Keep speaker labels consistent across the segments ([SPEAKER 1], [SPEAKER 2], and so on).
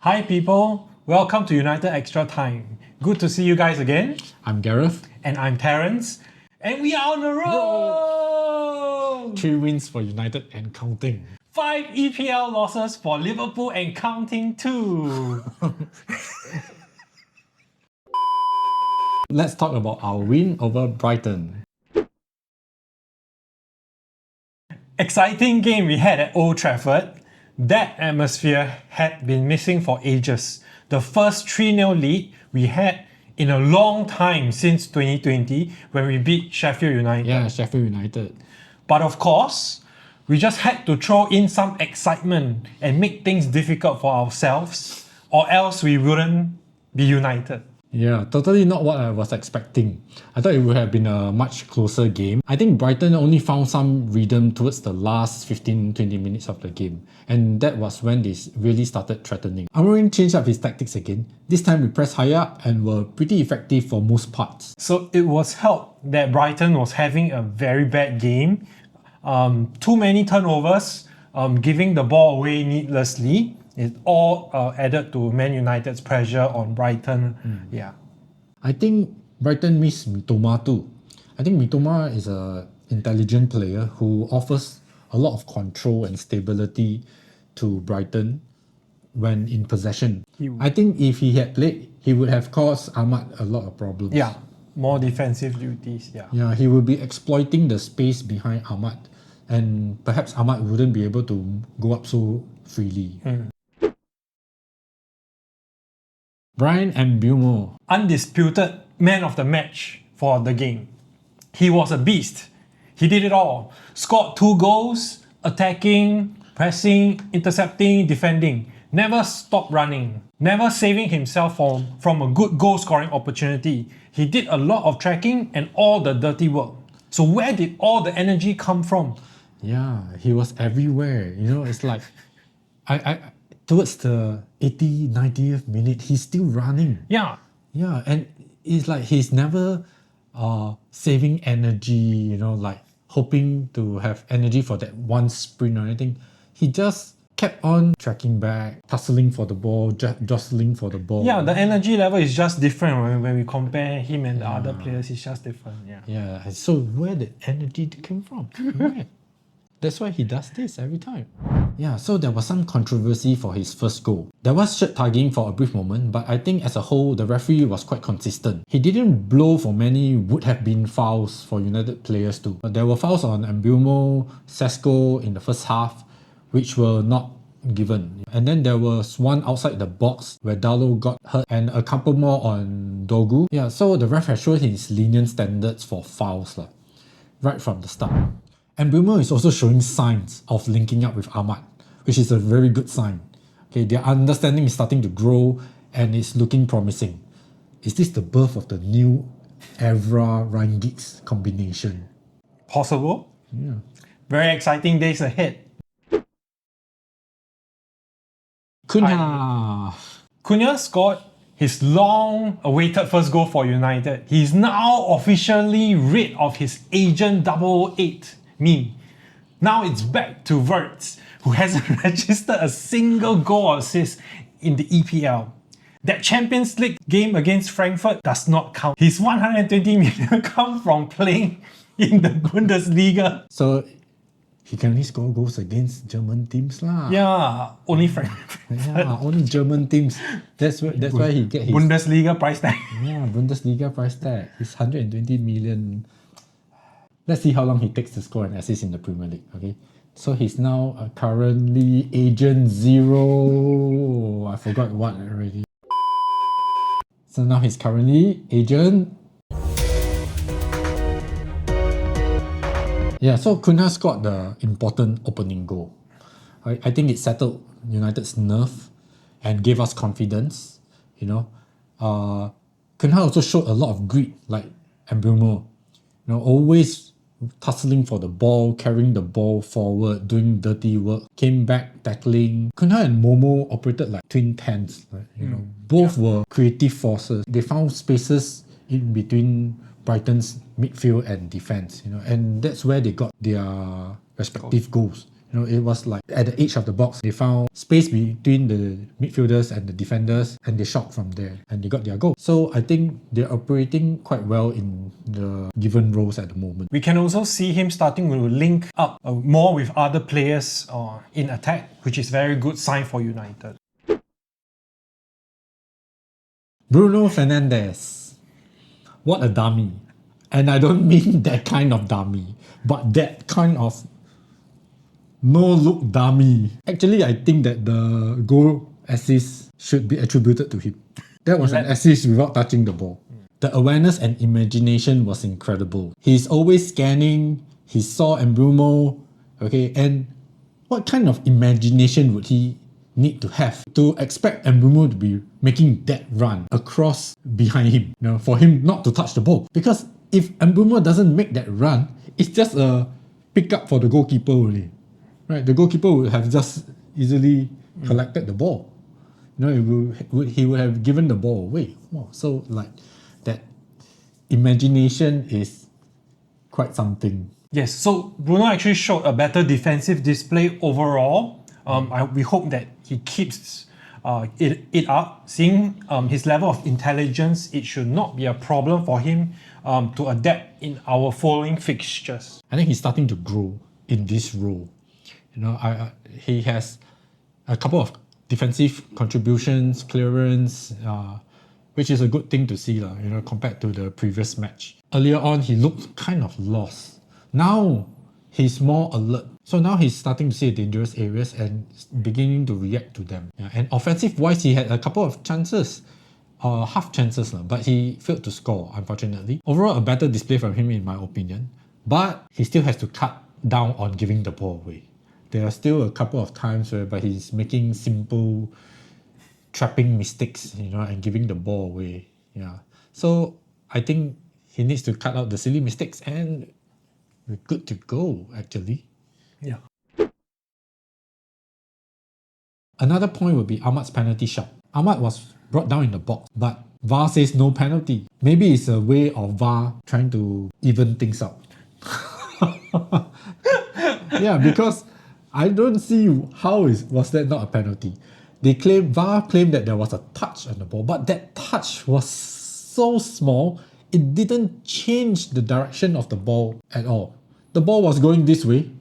[SPEAKER 1] Hi people, welcome to United Extra Time. Good to see you guys again.
[SPEAKER 2] I'm Gareth.
[SPEAKER 1] And I'm Terence. And we are on the road!
[SPEAKER 2] 3 wins for United and counting.
[SPEAKER 1] 5 EPL losses for Liverpool and counting too.
[SPEAKER 2] Let's talk about our win over Brighton.
[SPEAKER 1] Exciting game we had at Old Trafford. That atmosphere had been missing for ages. The first 3-0 lead we had in a long time since 2020 when we beat Sheffield United.
[SPEAKER 2] Yeah, Sheffield United.
[SPEAKER 1] But of course, we just had to throw in some excitement and make things difficult for ourselves, or else we wouldn't be united.
[SPEAKER 2] Yeah, totally not what I was expecting. I thought it would have been a much closer game. I think Brighton only found some rhythm towards the last 15-20 minutes of the game. And that was when they really started threatening. Amorim changed up his tactics again. This time we pressed higher up and were pretty effective for most parts.
[SPEAKER 1] So it was helped that Brighton was having a very bad game. Too many turnovers, giving the ball away needlessly. It all added to Man United's pressure on Brighton. Yeah.
[SPEAKER 2] I think Brighton missed Mitoma too. I think Mitoma is an intelligent player who offers a lot of control and stability to Brighton when in possession. I think if he had played, he would have caused Ahmad a lot of problems.
[SPEAKER 1] Yeah, more defensive duties.
[SPEAKER 2] Yeah, he would be exploiting the space behind Ahmad, and perhaps Ahmad wouldn't be able to go up so freely. Bryan Mbeumo.
[SPEAKER 1] Undisputed man of the match for the game. He was a beast. He did it all. Scored 2 goals, attacking, pressing, intercepting, defending. Never stopped running. Never saving himself from a good goal scoring opportunity. He did a lot of tracking and all the dirty work. So where did all the energy come from?
[SPEAKER 2] Yeah, he was everywhere. You know, it's like towards the 80th, 90th minute, he's still running.
[SPEAKER 1] Yeah.
[SPEAKER 2] Yeah, and it's like he's never saving energy, you know, like hoping to have energy for that one sprint or anything. He just kept on tracking back, tussling for the ball, jostling for the ball.
[SPEAKER 1] Yeah, the energy level is just different when we compare him and the other players. It's just different.
[SPEAKER 2] Yeah, so where did energy came from? Where? That's why he does this every time. Yeah, so there was some controversy for his first goal. There was shirt tugging for a brief moment, but I think as a whole, the referee was quite consistent. He didn't blow for many would have been fouls for United players too. But there were fouls on Mbeumo, Sesko in the first half, which were not given. And then there was one outside the box where Dalot got hurt and a couple more on Dogu. Yeah, so the ref has shown his lenient standards for fouls right from the start. And Mbeumo is also showing signs of linking up with Ahmad, which is a very good sign. Okay, their understanding is starting to grow and it's looking promising. Is this the birth of the new Evra Ryan Giggs combination?
[SPEAKER 1] Possible.
[SPEAKER 2] Yeah.
[SPEAKER 1] Very exciting days ahead.
[SPEAKER 2] Cunha.
[SPEAKER 1] Cunha scored his long-awaited first goal for United. He's now officially rid of his Agent 008 meme. Now it's back to Wirtz, who hasn't registered a single goal or assist in the EPL. That Champions League game against Frankfurt does not count. His 120 million come from playing in the Bundesliga.
[SPEAKER 2] So he can only score goals against German teams lah.
[SPEAKER 1] Yeah, only Frankfurt.
[SPEAKER 2] Yeah, only German teams. That's why he get his
[SPEAKER 1] Bundesliga price tag.
[SPEAKER 2] Yeah, Bundesliga price tag. It's 120 million. Let's see how long he takes to score an assist in the Premier League. Okay, so he's now currently Agent 0. I forgot what already. So now he's currently Agent. Yeah, so Cunha scored the important opening goal. I think it settled United's nerve and gave us confidence. You know, Cunha also showed a lot of grit, like Mbeumo. You know, always tussling for the ball, carrying the ball forward, doing dirty work, came back, tackling. Cunha and Momo operated like twin tents. You know, both were creative forces. They found spaces in between Brighton's midfield and defense. You know, and that's where they got their respective goals. It was like at the edge of the box, they found space between the midfielders and the defenders, and they shot from there, and they got their goal. So I think they're operating quite well in the given roles at the moment.
[SPEAKER 1] We can also see him starting to link up more with other players in attack, which is very good sign for United.
[SPEAKER 2] Bruno Fernandes. What a dummy. And I don't mean that kind of dummy, but that kind of no-look dummy. Actually, I think that the goal assist should be attributed to him. That was an assist without touching the ball. The awareness and imagination was incredible. He's always scanning. He saw Mbeumo. Okay, and what kind of imagination would he need to have to expect Mbeumo to be making that run across behind him, for him not to touch the ball? Because if Mbeumo doesn't make that run, it's just a pick up for the goalkeeper only, right? The goalkeeper would have just easily collected the ball. He would have given the ball away. Wow. So like that imagination is quite something.
[SPEAKER 1] Yes, so Bruno actually showed a better defensive display overall. We hope that he keeps it up. Seeing his level of intelligence, it should not be a problem for him to adapt in our following fixtures.
[SPEAKER 2] I think he's starting to grow in this role. He has a couple of defensive contributions, clearance, which is a good thing to see, compared to the previous match. Earlier on, he looked kind of lost. Now, he's more alert. So now he's starting to see dangerous areas and beginning to react to them. And offensive-wise, he had a couple of chances, half chances, but he failed to score, unfortunately. Overall, a better display from him, in my opinion. But he still has to cut down on giving the ball away. There are still a couple of times where he's making simple trapping mistakes, and giving the ball away. Yeah. So I think he needs to cut out the silly mistakes, and we're good to go, actually.
[SPEAKER 1] Yeah.
[SPEAKER 2] Another point would be Ahmad's penalty shot. Ahmad was brought down in the box, but VAR says no penalty. Maybe it's a way of VAR trying to even things out. Yeah, because I don't see was that not a penalty. VAR claimed that there was a touch on the ball, but that touch was so small, it didn't change the direction of the ball at all. The ball was going this way.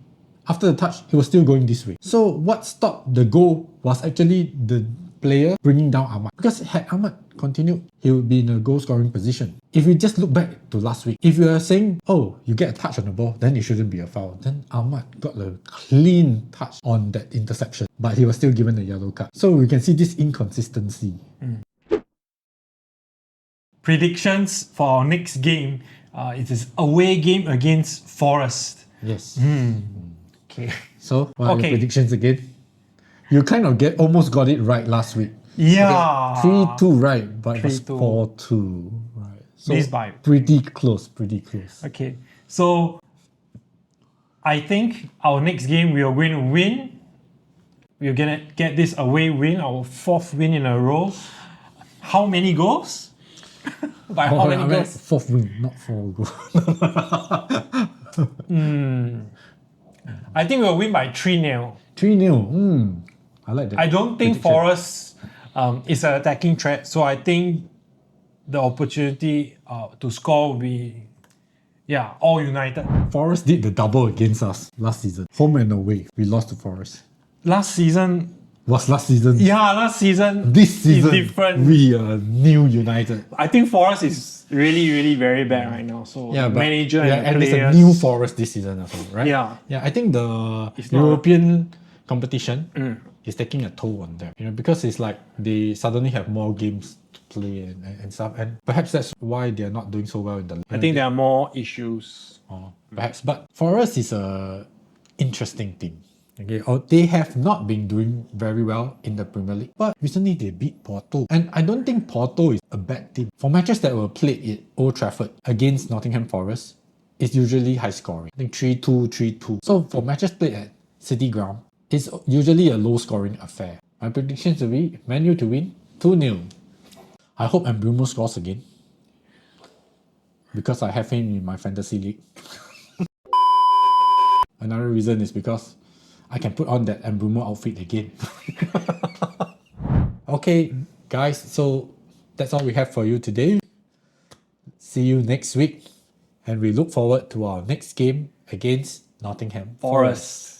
[SPEAKER 2] After the touch, he was still going this way. So what stopped the goal was actually the player bringing down Ahmad. Because had Ahmad continued, he would be in a goal scoring position. If we just look back to last week, if you are saying, oh, you get a touch on the ball, then it shouldn't be a foul. Then Ahmad got a clean touch on that interception, but he was still given a yellow card. So we can see this inconsistency.
[SPEAKER 1] Predictions for our next game. It is away game against Forest.
[SPEAKER 2] Yes.
[SPEAKER 1] Okay.
[SPEAKER 2] So, what are your predictions again? You kind of almost got it right last week.
[SPEAKER 1] Yeah.
[SPEAKER 2] 3-2 right, but it was
[SPEAKER 1] 3-2.
[SPEAKER 2] 4-2. Right. So
[SPEAKER 1] Missed by.
[SPEAKER 2] pretty close.
[SPEAKER 1] Okay. So, I think our next game we are going to win. We're going to get this away win, our 4th win in a row. How many goals? By how many goals?
[SPEAKER 2] 4th win, not 4 goals.
[SPEAKER 1] I think we'll win by 3-0.
[SPEAKER 2] 3-0. I like that.
[SPEAKER 1] I don't think Forest is an attacking threat, so I think the opportunity to score will be, all United.
[SPEAKER 2] Forest did the double against us last season. Home and away, we lost to Forest.
[SPEAKER 1] Last season?
[SPEAKER 2] Last season?
[SPEAKER 1] Yeah, last season.
[SPEAKER 2] This season,
[SPEAKER 1] is different.
[SPEAKER 2] We are new United.
[SPEAKER 1] I think Forest is really, really very bad right now. So manager and
[SPEAKER 2] it's
[SPEAKER 1] players.
[SPEAKER 2] a new Forest this season as well, right?
[SPEAKER 1] Yeah.
[SPEAKER 2] I think the European competition is taking a toll on them. Because it's like they suddenly have more games to play and stuff, and perhaps that's why they are not doing so well in the league.
[SPEAKER 1] I think there are more issues.
[SPEAKER 2] Perhaps, but Forest is a interesting team. Okay, they have not been doing very well in the Premier League, but recently they beat Porto, and I don't think Porto is a bad team. For matches that were played at Old Trafford against Nottingham Forest, it's usually high scoring. I think 3-2, 3-2. So for matches played at City Ground, it's usually a low scoring affair. My predictions will be Man Utd to win 2-0. I hope Mbeumo scores again, because I have him in my fantasy league. Another reason is because I can put on that Mbeumo outfit again. Okay, guys, so that's all we have for you today. See you next week, and we look forward to our next game against Nottingham
[SPEAKER 1] Forest.